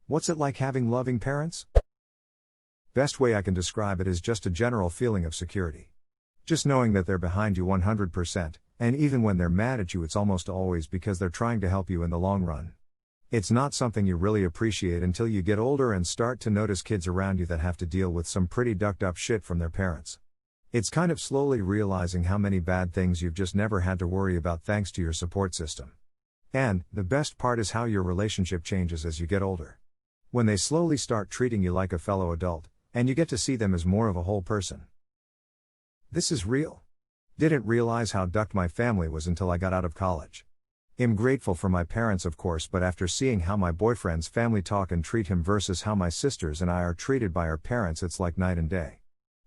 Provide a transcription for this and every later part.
What's it like having loving parents? Best way I can describe it is just a general feeling of security. Just knowing that they're behind you 100%, and even when they're mad at you, it's almost always because they're trying to help you in the long run. It's not something you really appreciate until you get older and start to notice kids around you that have to deal with some pretty ducked up shit from their parents. It's kind of slowly realizing how many bad things you've just never had to worry about thanks to your support system. And, the best part is how your relationship changes as you get older. When they slowly start treating you like a fellow adult, and you get to see them as more of a whole person. This is real. Didn't realize how ducked my family was until I got out of college. I'm grateful for my parents, of course, but after seeing how my boyfriend's family talk and treat him versus how my sisters and I are treated by our parents, it's like night and day.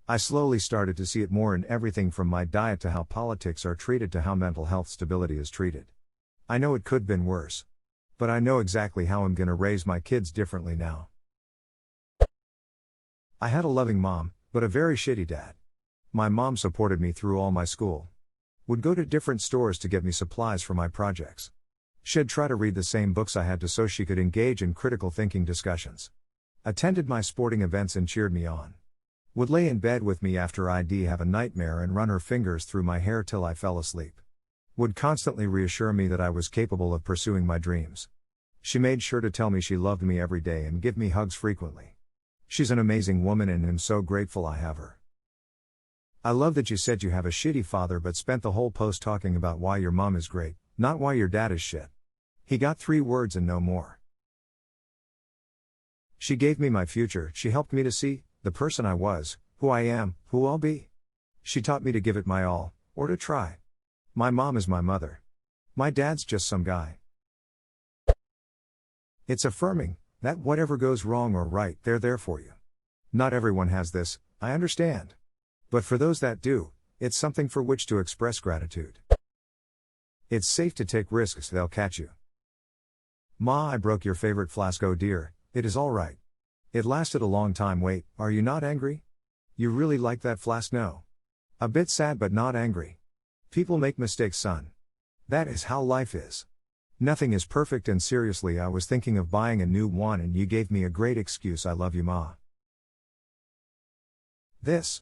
I slowly started to see it more in everything from my diet to how politics are treated to how mental health stability is treated. I know it could have been worse. But I know exactly how I'm gonna raise my kids differently now. I had a loving mom, but a very shitty dad. My mom supported me through all my school. Would go to different stores to get me supplies for my projects. She'd try to read the same books I had to so she could engage in critical thinking discussions. Attended my sporting events and cheered me on. Would lay in bed with me after I'd have a nightmare and run her fingers through my hair till I fell asleep. Would constantly reassure me that I was capable of pursuing my dreams. She made sure to tell me she loved me every day and give me hugs frequently. She's an amazing woman and I'm so grateful I have her. I love that you said you have a shitty father but spent the whole post talking about why your mom is great, not why your dad is shit. He got 3 words and no more. She gave me my future, she helped me to see the person I was, who I am, who I'll be. She taught me to give it my all, or to try. My mom is my mother. My dad's just some guy. It's affirming that whatever goes wrong or right, they're there for you. Not everyone has this, I understand. But for those that do, it's something for which to express gratitude. It's safe to take risks, they'll catch you. Ma, I broke your favorite flask, oh dear, it is all right. It lasted a long time, wait, are you not angry? You really like that flask? No. A bit sad but not angry. People make mistakes, son. That is how life is. Nothing is perfect and seriously I was thinking of buying a new one and you gave me a great excuse, I love you ma. This.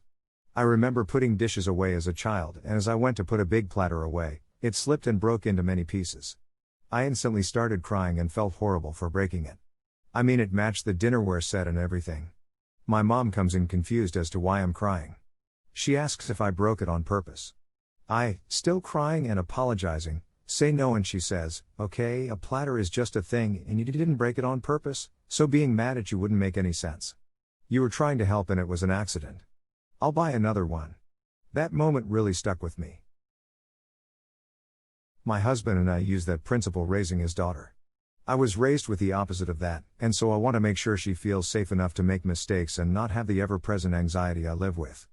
I remember putting dishes away as a child and as I went to put a big platter away, it slipped and broke into many pieces. I instantly started crying and felt horrible for breaking it. I mean it matched the dinnerware set and everything. My mom comes in confused as to why I'm crying. She asks if I broke it on purpose. I, still crying and apologizing, say no and she says, okay, a platter is just a thing and you didn't break it on purpose, so being mad at you wouldn't make any sense. You were trying to help and it was an accident. I'll buy another one. That moment really stuck with me. My husband and I use that principle raising his daughter. I was raised with the opposite of that, and so I want to make sure she feels safe enough to make mistakes and not have the ever-present anxiety I live with.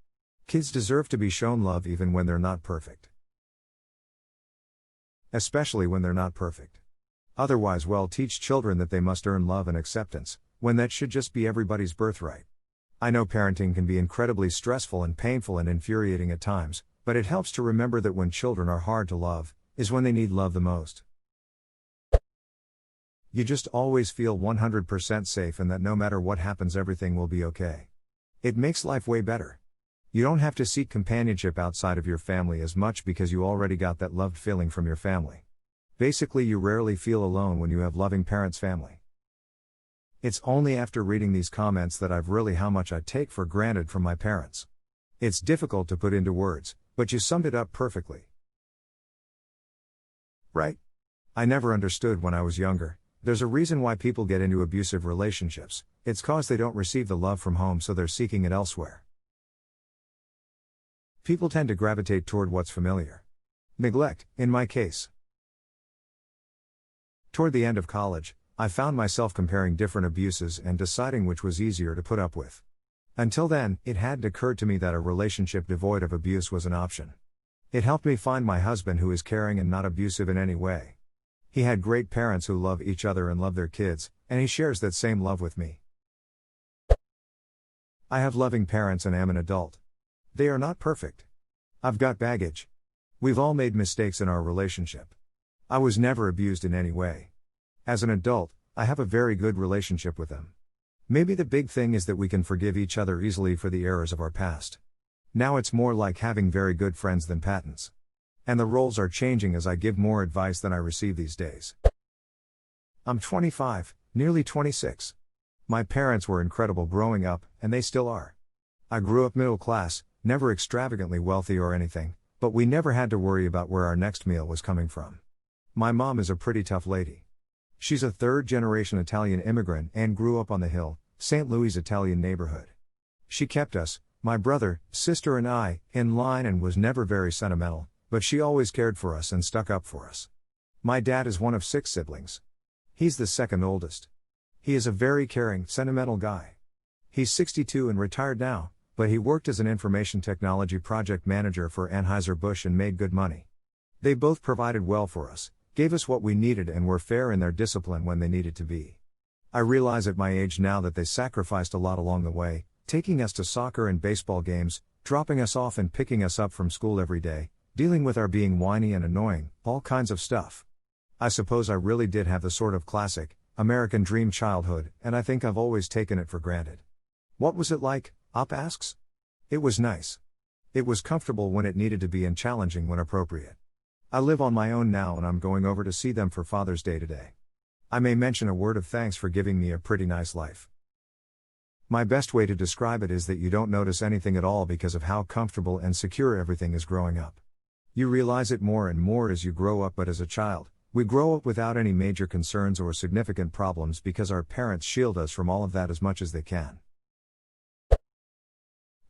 Kids deserve to be shown love even when they're not perfect. Especially when they're not perfect. Otherwise, well, teach children that they must earn love and acceptance, when that should just be everybody's birthright. I know parenting can be incredibly stressful and painful and infuriating at times, but it helps to remember that when children are hard to love, is when they need love the most. You just always feel 100% safe and that no matter what happens everything will be okay. It makes life way better. You don't have to seek companionship outside of your family as much because you already got that loved feeling from your family. Basically, you rarely feel alone when you have loving parents' family. It's only after reading these comments that I've really how much I take for granted from my parents. It's difficult to put into words, but you summed it up perfectly. Right? I never understood when I was younger. There's a reason why people get into abusive relationships. It's cause they don't receive the love from home, so they're seeking it elsewhere. People tend to gravitate toward what's familiar. Neglect, in my case. Toward the end of college, I found myself comparing different abuses and deciding which was easier to put up with. Until then, it hadn't occurred to me that a relationship devoid of abuse was an option. It helped me find my husband who is caring and not abusive in any way. He had great parents who love each other and love their kids, and he shares that same love with me. I have loving parents and am an adult. They are not perfect. I've got baggage. We've all made mistakes in our relationship. I was never abused in any way. As an adult, I have a very good relationship with them. Maybe the big thing is that we can forgive each other easily for the errors of our past. Now it's more like having very good friends than patents. And the roles are changing as I give more advice than I receive these days. I'm 25, nearly 26. My parents were incredible growing up, and they still are. I grew up middle class, never extravagantly wealthy or anything, but we never had to worry about where our next meal was coming from. My mom is a pretty tough lady. She's a third-generation Italian immigrant and grew up on the Hill, St. Louis Italian neighborhood. She kept us, my brother, sister and I, in line and was never very sentimental, but she always cared for us and stuck up for us. My dad is one of 6 siblings. He's the second oldest. He is a very caring, sentimental guy. He's 62 and retired now, but he worked as an information technology project manager for Anheuser-Busch and made good money. They both provided well for us, gave us what we needed and were fair in their discipline when they needed to be. I realize at my age now that they sacrificed a lot along the way, taking us to soccer and baseball games, dropping us off and picking us up from school every day, dealing with our being whiny and annoying, all kinds of stuff. I suppose I really did have the sort of classic, American dream childhood, and I think I've always taken it for granted. What was it like? Op asks. It was nice. It was comfortable when it needed to be and challenging when appropriate. I live on my own now and I'm going over to see them for Father's Day today. I may mention a word of thanks for giving me a pretty nice life. My best way to describe it is that you don't notice anything at all because of how comfortable and secure everything is growing up. You realize it more and more as you grow up, but as a child, we grow up without any major concerns or significant problems because our parents shield us from all of that as much as they can.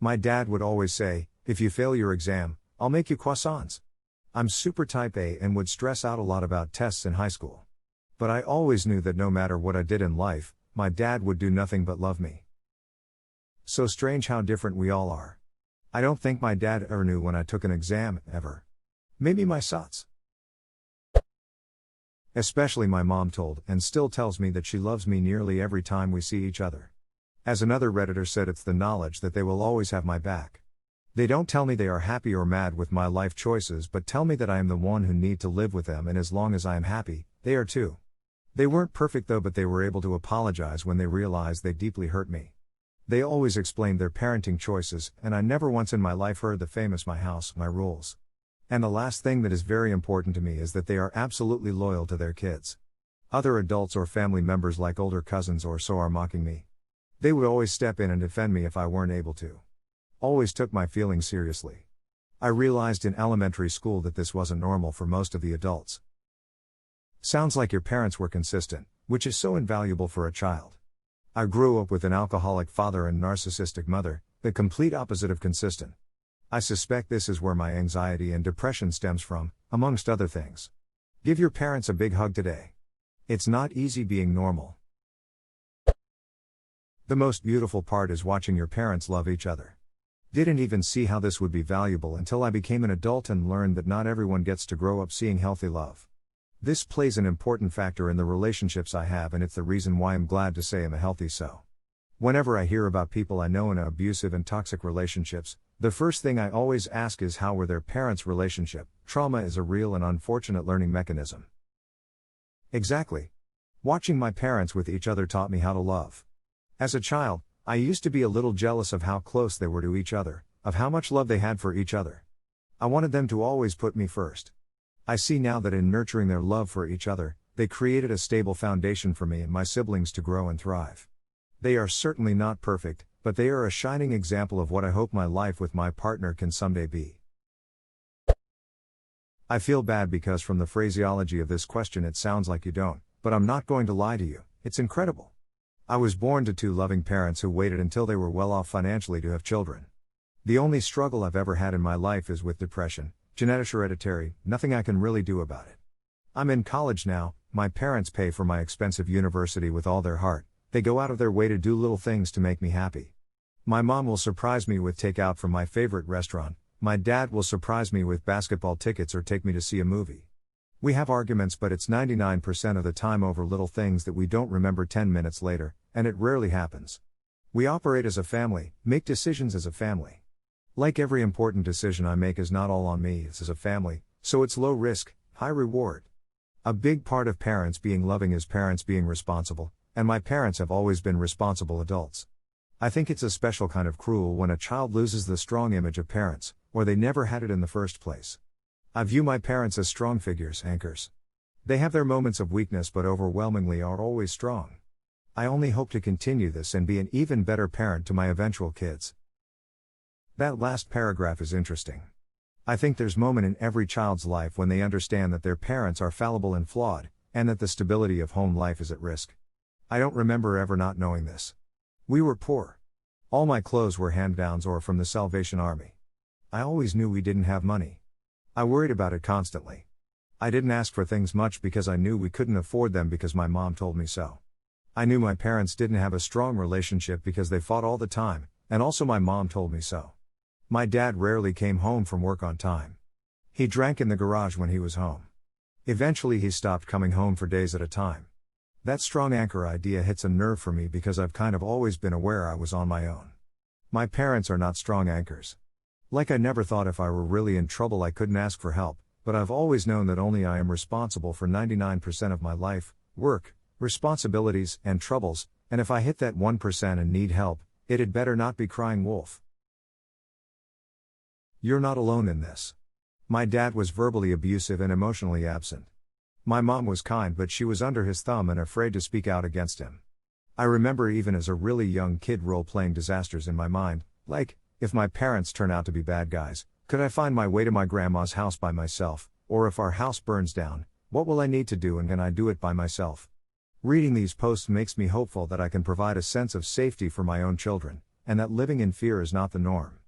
My dad would always say, if you fail your exam, I'll make you croissants. I'm super type A and would stress out a lot about tests in high school. But I always knew that no matter what I did in life, my dad would do nothing but love me. So strange how different we all are. I don't think my dad ever knew when I took an exam, ever. Maybe my SOTs. Especially my mom told and still tells me that she loves me nearly every time we see each other. As another Redditor said, it's the knowledge that they will always have my back. They don't tell me they are happy or mad with my life choices, but tell me that I am the one who need to live with them, and as long as I am happy, they are too. They weren't perfect though, but they were able to apologize when they realized they deeply hurt me. They always explained their parenting choices, and I never once in my life heard the famous "my house, my rules." And the last thing that is very important to me is that they are absolutely loyal to their kids. Other adults or family members like older cousins or so are mocking me. They would always step in and defend me if I weren't able to. Always took my feelings seriously. I realized in elementary school that this wasn't normal for most of the adults. Sounds like your parents were consistent, which is so invaluable for a child. I grew up with an alcoholic father and narcissistic mother, the complete opposite of consistent. I suspect this is where my anxiety and depression stems from, amongst other things. Give your parents a big hug today. It's not easy being normal. The most beautiful part is watching your parents love each other. Didn't even see how this would be valuable until I became an adult and learned that not everyone gets to grow up seeing healthy love. This plays an important factor in the relationships I have, and it's the reason why I'm glad to say I'm a healthy so. Whenever I hear about people I know in abusive and toxic relationships, the first thing I always ask is how were their parents' relationship? Trauma is a real and unfortunate learning mechanism. Exactly. Watching my parents with each other taught me how to love. As a child, I used to be a little jealous of how close they were to each other, of how much love they had for each other. I wanted them to always put me first. I see now that in nurturing their love for each other, they created a stable foundation for me and my siblings to grow and thrive. They are certainly not perfect, but they are a shining example of what I hope my life with my partner can someday be. I feel bad because from the phraseology of this question it sounds like you don't, but I'm not going to lie to you, it's incredible. I was born to 2 loving parents who waited until they were well off financially to have children. The only struggle I've ever had in my life is with depression, genetic hereditary, nothing I can really do about it. I'm in college now, my parents pay for my expensive university with all their heart, they go out of their way to do little things to make me happy. My mom will surprise me with takeout from my favorite restaurant, my dad will surprise me with basketball tickets or take me to see a movie. We have arguments, but it's 99% of the time over little things that we don't remember 10 minutes later, and it rarely happens. We operate as a family, make decisions as a family. Like every important decision I make is not all on me, it's as a family, so it's low risk, high reward. A big part of parents being loving is parents being responsible, and my parents have always been responsible adults. I think it's a special kind of cruel when a child loses the strong image of parents, or they never had it in the first place. I view my parents as strong figures, anchors. They have their moments of weakness but overwhelmingly are always strong. I only hope to continue this and be an even better parent to my eventual kids. That last paragraph is interesting. I think there's a moment in every child's life when they understand that their parents are fallible and flawed, and that the stability of home life is at risk. I don't remember ever not knowing this. We were poor. All my clothes were hand-me-downs or from the Salvation Army. I always knew we didn't have money. I worried about it constantly. I didn't ask for things much because I knew we couldn't afford them because my mom told me so. I knew my parents didn't have a strong relationship because they fought all the time, and also my mom told me so. My dad rarely came home from work on time. He drank in the garage when he was home. Eventually he stopped coming home for days at a time. That strong anchor idea hits a nerve for me because I've kind of always been aware I was on my own. My parents are not strong anchors. Like I never thought if I were really in trouble I couldn't ask for help, but I've always known that only I am responsible for 99% of my life, work, responsibilities, and troubles, and if I hit that 1% and need help, it'd better not be crying wolf. You're not alone in this. My dad was verbally abusive and emotionally absent. My mom was kind but she was under his thumb and afraid to speak out against him. I remember even as a really young kid role-playing disasters in my mind, like, if my parents turn out to be bad guys, could I find my way to my grandma's house by myself, or if our house burns down, what will I need to do and can I do it by myself? Reading these posts makes me hopeful that I can provide a sense of safety for my own children, and that living in fear is not the norm.